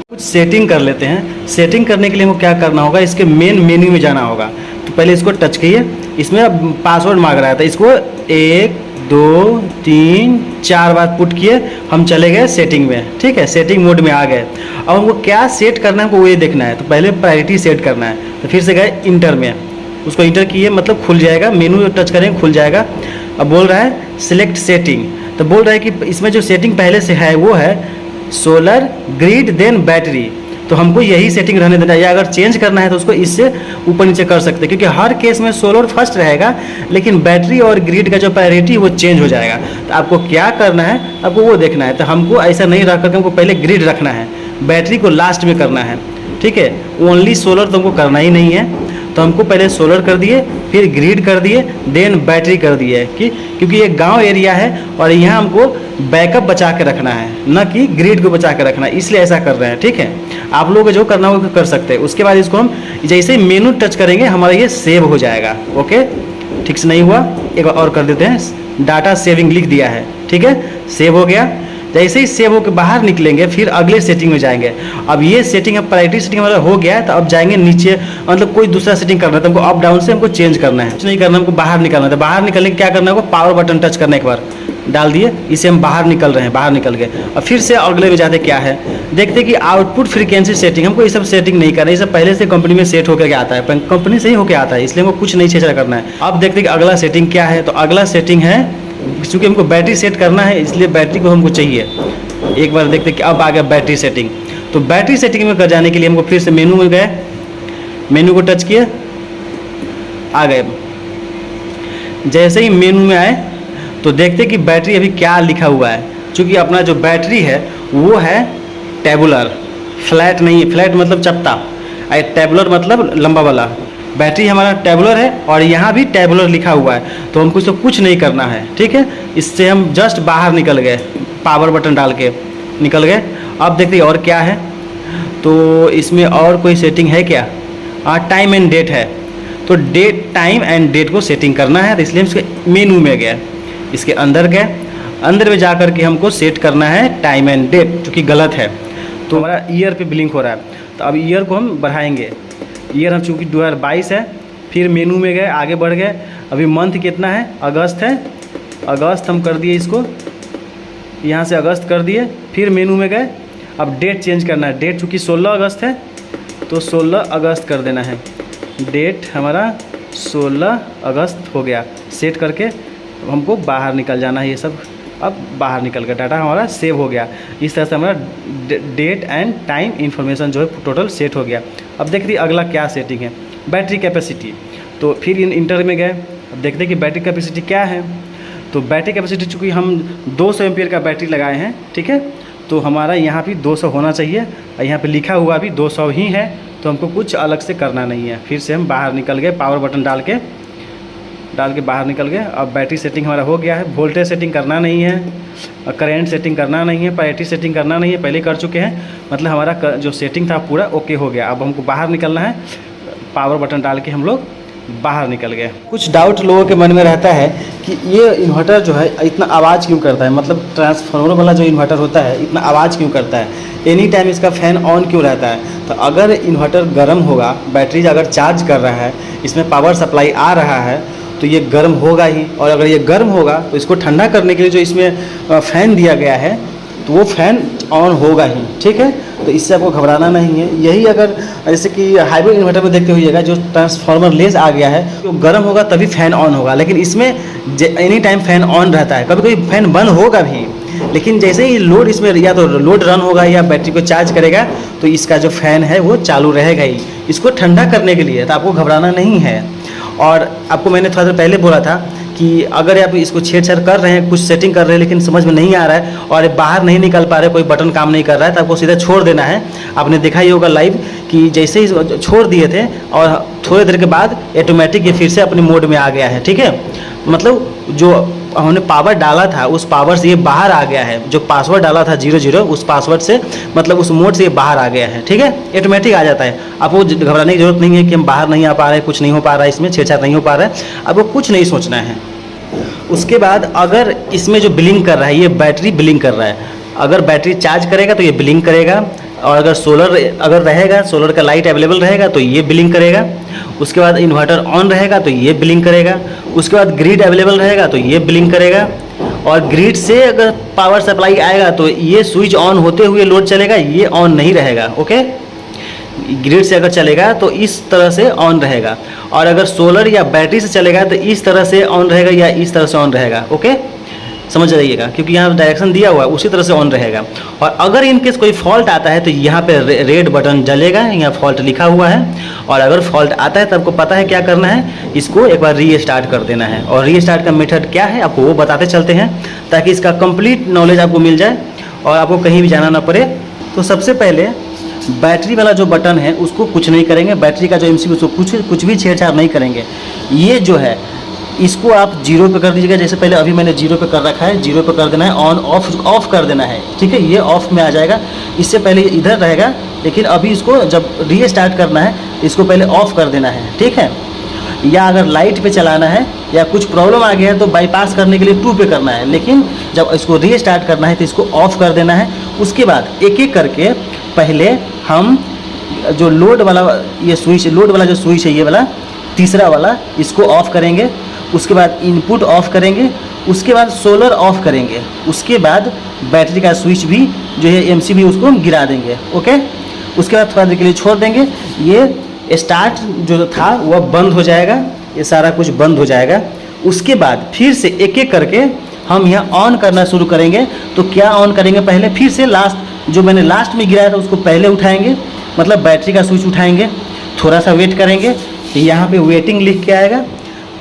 कुछ सेटिंग कर लेते हैं। सेटिंग करने के लिए हमको क्या करना होगा, इसके मेन मेन्यू में जाना होगा। तो पहले इसको टच किए, इसमें पासवर्ड मांग रहा था, इसको 1 2 3 4 बार पुट किए, हम चले गए सेटिंग में, ठीक है। सेटिंग मोड में आ गए। अब हमको क्या सेट करना है हमको ये देखना है। तो पहले प्रायोरिटी सेट करना है, तो फिर से गए इंटर में, उसको इंटर किए मतलब खुल जाएगा, मेनू टच करेंगे खुल जाएगा। अब बोल रहा है सिलेक्ट सेटिंग, तो बोल रहा है कि इसमें जो सेटिंग पहले से है वो है सोलर ग्रिड देन बैटरी। तो हमको यही सेटिंग रहने देना है, या अगर चेंज करना है तो उसको इससे ऊपर नीचे कर सकते हैं, क्योंकि हर केस में सोलर फर्स्ट रहेगा लेकिन बैटरी और ग्रिड का जो प्रायोरिटी वो चेंज हो जाएगा। तो आपको क्या करना है, आपको वो देखना है। तो हमको ऐसा नहीं रख करके हमको पहले ग्रिड रखना है, बैटरी को लास्ट में करना है, ठीक है। ओनली सोलर तो हमको करना ही नहीं है। तो हमको पहले सोलर कर दिए, फिर ग्रिड कर दिए, देन बैटरी कर दिए, क्योंकि ये गांव एरिया है और यहाँ हमको बैकअप बचा के रखना है, न कि ग्रिड को बचा के रखना है, इसलिए ऐसा कर रहे हैं, ठीक है। आप लोगों को जो करना हो कर सकते हैं। उसके बाद इसको हम जैसे ही मेनू टच करेंगे हमारा ये सेव हो जाएगा, ओके। ठीक से नहीं हुआ, एक बार और कर देते हैं। डाटा सेविंग लिख दिया है, ठीक है, सेव हो गया। जैसे ही सेव होकर बाहर निकलेंगे फिर अगले सेटिंग में जाएंगे। अब ये सेटिंग अब प्रायोरिटी सेटिंग हमारा हो गया है, तो अब जाएंगे नीचे, मतलब कोई दूसरा सेटिंग करना है तो हमको अप डाउन से हमको चेंज करना है, कुछ नहीं करना, हमको बाहर निकलना है। तो बाहर निकलने के क्या करना है, पावर बटन टच करना, एक बार डाल दिए, इसे हम बाहर निकल रहे हैं, बाहर निकल गए। और फिर से अगले में जाते क्या है, देखते कि आउटपुट फ्रीक्वेंसी सेटिंग, हमको ये सब सेटिंग नहीं करना है, ये सब पहले से कंपनी में सेट होकर आता है, कंपनी से ही होकर आता है, इसलिए हमको कुछ नहीं चेंज करना है। अब देखते कि अगला सेटिंग क्या है। तो अगला सेटिंग है, क्योंकि हमको बैटरी सेट करना है इसलिए बैटरी को हमको चाहिए। एक बार देखते कि अब आ गया बैटरी सेटिंग। तो बैटरी सेटिंग में कर जाने के लिए हमको फिर से मेनू में गए, मेनू को टच किए, आ गए। जैसे ही मेनू में आए तो देखते कि बैटरी अभी क्या लिखा हुआ है। क्योंकि अपना जो बैटरी है वो है टेबुलर, फ्लैट नहीं है। फ्लैट मतलब चपटा, टेबुलर मतलब लंबा वाला। बैटरी हमारा टेबुलर है और यहाँ भी टेबुलर लिखा हुआ है, तो हमको इसको कुछ नहीं करना है, ठीक है। इससे हम जस्ट बाहर निकल गए, पावर बटन डाल के निकल गए। अब देखते हैं और क्या है। तो इसमें और कोई सेटिंग है क्या, टाइम एंड डेट है। तो डेट, टाइम एंड डेट को सेटिंग करना है, तो इसलिए हम इसके मेनू में गए, इसके अंदर गए, अंदर में जा कर के हमको सेट करना है टाइम एंड डेट, जो कि गलत है। तो हमारा ईयर पे ब्लिंक हो रहा है, तो अब ईयर को हम बढ़ाएंगे। ईयर हम चूँकि 2022 है, फिर मेनू में गए, आगे बढ़ गए। अभी मंथ कितना है, अगस्त है, अगस्त हम कर दिए, इसको यहाँ से अगस्त कर दिए, फिर मेनू में गए। अब डेट चेंज करना है, डेट चूँकि 16 अगस्त है तो 16 अगस्त कर देना है। डेट हमारा 16 अगस्त हो गया, सेट करके हमको बाहर निकल जाना है। ये सब अब बाहर निकल गया, डाटा हमारा सेव हो गया। इस तरह से हमारा डेट एंड टाइम इन्फॉर्मेशन जो है टोटल सेट हो गया। अब देखते अगला क्या सेटिंग है, बैटरी कैपेसिटी। तो फिर इंटर में गए, अब देखते कि बैटरी कैपेसिटी क्या है। तो बैटरी कैपेसिटी चूँकि हम 200 एम्पियर का बैटरी लगाए हैं, ठीक है, तो हमारा यहाँ भी 200 होना चाहिए, और यहाँ पे लिखा हुआ भी 200 ही है, तो हमको कुछ अलग से करना नहीं है। फिर से हम बाहर निकल गए, पावर बटन डाल के बाहर निकल गए। अब बैटरी सेटिंग हमारा हो गया है। वोल्टेज सेटिंग करना नहीं है, करंट सेटिंग करना नहीं है, प्रायोरिटी सेटिंग करना नहीं है, पहले कर चुके हैं। मतलब हमारा जो सेटिंग था पूरा ओके हो गया। अब हमको बाहर निकलना है, पावर बटन डाल के हम लोग बाहर निकल गए। कुछ डाउट लोगों के मन में रहता है कि ये इन्वर्टर जो है इतना आवाज़ क्यों करता है, मतलब ट्रांसफार्मर वाला जो इन्वर्टर होता है इतना आवाज़ क्यों करता है, एनी टाइम इसका फ़ैन ऑन क्यों रहता है। तो अगर इन्वर्टर गर्म होगा, बैटरी अगर चार्ज कर रहा है, इसमें पावर सप्लाई आ रहा है, तो ये गर्म होगा ही, और अगर ये गर्म होगा तो इसको ठंडा करने के लिए जो इसमें फ़ैन दिया गया है तो वो फ़ैन ऑन होगा ही, ठीक है। तो इससे आपको घबराना नहीं है। यही अगर जैसे कि हाइब्रिड इन्वर्टर में देखते हुइएगा जो ट्रांसफार्मर लेस आ गया है, तो गर्म होगा तभी फ़ैन ऑन होगा, लेकिन इसमें एनी टाइम फ़ैन ऑन रहता है। कभी कभी फ़ैन बंद होगा भी, लेकिन जैसे ही लोड इसमें या तो लोड रन होगा या बैटरी को चार्ज करेगा तो इसका जो फ़ैन है वो चालू रहेगा ही, इसको ठंडा करने के लिए। तो आपको घबराना नहीं है। और आपको मैंने थोड़ा देर पहले बोला था कि अगर आप इसको छेड़छाड़ कर रहे हैं, कुछ सेटिंग कर रहे हैं, लेकिन समझ में नहीं आ रहा है और बाहर नहीं निकल पा रहे, कोई बटन काम नहीं कर रहा है, तो आपको सीधा छोड़ देना है। आपने देखा ही होगा लाइव कि जैसे ही छोड़ दिए थे और थोड़ी देर के बाद ऑटोमेटिक ये फिर से अपने मोड में आ गया है, ठीक है। मतलब जो हमने पावर डाला था उस पावर से ये बाहर आ गया है, जो पासवर्ड डाला था 00 उस पासवर्ड से, मतलब उस मोड से ये बाहर आ गया है, ठीक है। ऑटोमेटिक आ जाता है, आपको घबराने की जरूरत नहीं है कि हम बाहर नहीं आ पा रहे हैं, कुछ नहीं हो पा रहा है, इसमें छेड़छाड़ नहीं हो पा रहा है, आपको कुछ नहीं सोचना है। उसके बाद अगर इसमें जो बिलिंग कर रहा है, ये बैटरी बिलिंग कर रहा है, अगर बैटरी चार्ज करेगा तो ये बिलिंग करेगा, और अगर सोलर अगर रहेगा, सोलर का लाइट अवेलेबल रहेगा तो ये बिलिंग करेगा। उसके बाद इन्वर्टर ऑन रहेगा तो ये बिलिंग करेगा। उसके बाद ग्रिड अवेलेबल रहेगा तो ये बिलिंग करेगा। और ग्रिड से अगर पावर सप्लाई आएगा तो ये स्विच ऑन होते हुए लोड चलेगा, ये ऑन नहीं रहेगा, ओके। ग्रिड से अगर चलेगा तो इस तरह से ऑन रहेगा, और अगर सोलर या बैटरी से चलेगा तो इस तरह से ऑन रहेगा या इस तरह से ऑन रहेगा, ओके। समझ जाइएगा, क्योंकि यहाँ डायरेक्शन दिया हुआ है उसी तरह से ऑन रहेगा। और अगर इनकेस कोई फॉल्ट आता है तो यहाँ पे रेड बटन जलेगा, यहाँ फॉल्ट लिखा हुआ है। और अगर फॉल्ट आता है तो आपको पता है क्या करना है, इसको एक बार रीस्टार्ट कर देना है। और रीस्टार्ट का मेथड क्या है आपको वो बताते चलते हैं, ताकि इसका कंप्लीट नॉलेज आपको मिल जाए और आपको कहीं भी जाना ना पड़े। तो सबसे पहले बैटरी वाला जो बटन है उसको कुछ नहीं करेंगे, बैटरी का जो एमसीबी उसको कुछ भी छेड़छाड़ नहीं करेंगे। ये जो है इसको आप 0 पे कर दीजिएगा, जैसे पहले अभी मैंने 0 पे कर रखा है, 0 पे कर देना है। ऑन ऑफ कर देना है, ठीक है। ये ऑफ में आ जाएगा, इससे पहले इधर रहेगा, लेकिन अभी इसको जब रीस्टार्ट करना है इसको पहले ऑफ कर देना है, ठीक है। या अगर लाइट पे चलाना है या कुछ प्रॉब्लम आ गया है तो बाईपास करने के लिए 2 पे करना है, लेकिन जब इसको रीस्टार्ट करना है तो इसको ऑफ कर देना है। उसके बाद एक एक करके पहले हम जो लोड वाला ये स्विच, लोड वाला जो स्विच है ये वाला तीसरा वाला, इसको ऑफ करेंगे। उसके बाद इनपुट ऑफ करेंगे, उसके बाद सोलर ऑफ करेंगे, उसके बाद बैटरी का स्विच भी जो है एमसीबी उसको हम गिरा देंगे, ओके। उसके बाद थोड़ा देर के लिए छोड़ देंगे, ये स्टार्ट जो था वह बंद हो जाएगा, ये सारा कुछ बंद हो जाएगा। उसके बाद फिर से एक एक करके हम यहाँ ऑन करना शुरू करेंगे। तो क्या ऑन करेंगे, पहले फिर से लास्ट जो मैंने लास्ट में गिराया था उसको पहले उठाएंगे, मतलब बैटरी का स्विच उठाएंगे, थोड़ा सा वेट करेंगे, यहाँ पे वेटिंग लिख के आएगा।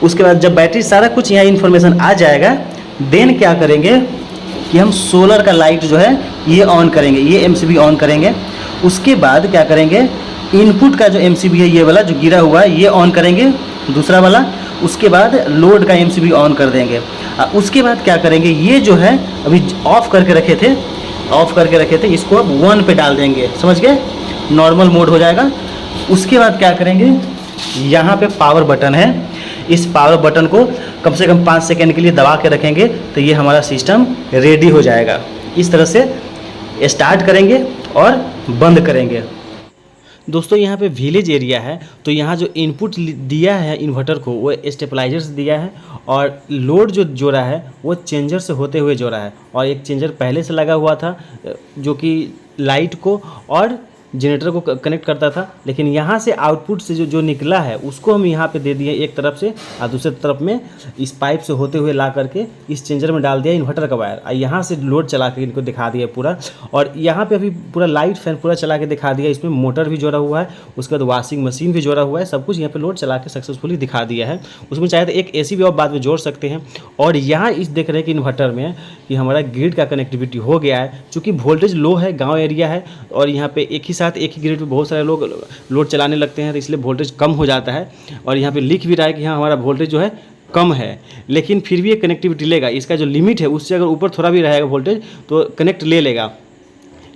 उसके बाद जब बैटरी सारा कुछ यहाँ इन्फॉर्मेशन आ जाएगा, देन क्या करेंगे कि हम सोलर का लाइट जो है ये ऑन करेंगे, ये एमसीबी ऑन करेंगे। उसके बाद क्या करेंगे, इनपुट का जो एमसीबी है ये वाला जो गिरा हुआ है ये ऑन करेंगे, दूसरा वाला। उसके बाद लोड का एमसीबी ऑन कर देंगे। उसके बाद क्या करेंगे, ये जो है अभी ऑफ करके रखे थे, इसको अब 1 पे डाल देंगे, समझ गए, नॉर्मल मोड हो जाएगा। उसके बाद क्या करेंगे, यहाँ पे पावर बटन है, इस पावर बटन को कम से कम 5 सेकेंड के लिए दबा के रखेंगे तो ये हमारा सिस्टम रेडी हो जाएगा। इस तरह से स्टार्ट करेंगे और बंद करेंगे। दोस्तों यहाँ पे विलेज एरिया है, तो यहाँ जो इनपुट दिया है इन्वर्टर को वो स्टेबलाइजर से दिया है, और लोड जो जोड़ा है वो चेंजर से होते हुए जोड़ा है। और एक चेंजर पहले से लगा हुआ था जो कि लाइट को और जनरेटर को कनेक्ट करता था, लेकिन यहाँ से आउटपुट से जो निकला है उसको हम यहाँ पे दे दिए एक तरफ से, और दूसरे तरफ में इस पाइप से होते हुए ला करके इस चेंजर में डाल दिया इन्वर्टर का वायर, और यहाँ से लोड चला के इनको दिखा दिया पूरा। और यहाँ पे अभी पूरा लाइट फैन पूरा चला के दिखा दिया, इसमें मोटर भी जोड़ा हुआ है, उसके बाद वॉशिंग मशीन भी जोड़ा हुआ है, सब कुछ यहाँ पे लोड चला के सक्सेसफुली दिखा दिया है। उसमें चाहे तो एक AC भी आप बाद में जोड़ सकते हैं। और यहाँ इस देख रहे हैं कि इन्वर्टर में कि हमारा ग्रिड का कनेक्टिविटी हो गया है, चूँकि वोल्टेज लो है, गाँव एरिया है, और यहाँ पे एक ही ग्रिड पे बहुत सारे लोग लोड चलाने लगते हैं, तो इसलिए वोल्टेज कम हो जाता है। और यहाँ पे लिख भी रहा है कि हाँ हमारा वोल्टेज जो है कम है, लेकिन फिर भी ये कनेक्टिविटी लेगा। इसका जो लिमिट है उससे अगर ऊपर थोड़ा भी रहेगा वोल्टेज तो कनेक्ट ले लेगा,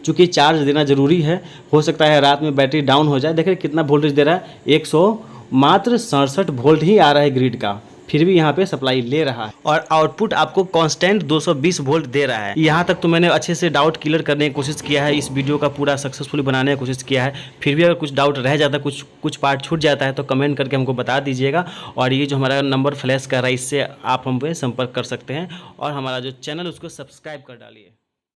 चूँकि चार्ज देना ज़रूरी है। हो सकता है रात में बैटरी डाउन हो जाए। देखिए कितना वोल्टेज दे रहा है, 100 मात्र 67 वोल्ट ही आ रहा है ग्रिड का, फिर भी यहाँ पे सप्लाई ले रहा है और आउटपुट आपको कांस्टेंट 220 वोल्ट दे रहा है। यहाँ तक तो मैंने अच्छे से डाउट क्लियर करने की कोशिश किया है, इस वीडियो का पूरा सक्सेसफुली बनाने की कोशिश किया है। फिर भी अगर कुछ डाउट रह जाता है, कुछ पार्ट छूट जाता है तो कमेंट करके हमको बता दीजिएगा। और ये जो हमारा नंबर फ्लैश कर रहा है, इससे आप हम पे संपर्क कर सकते हैं और हमारा जो चैनल उसको सब्सक्राइब कर डालिए।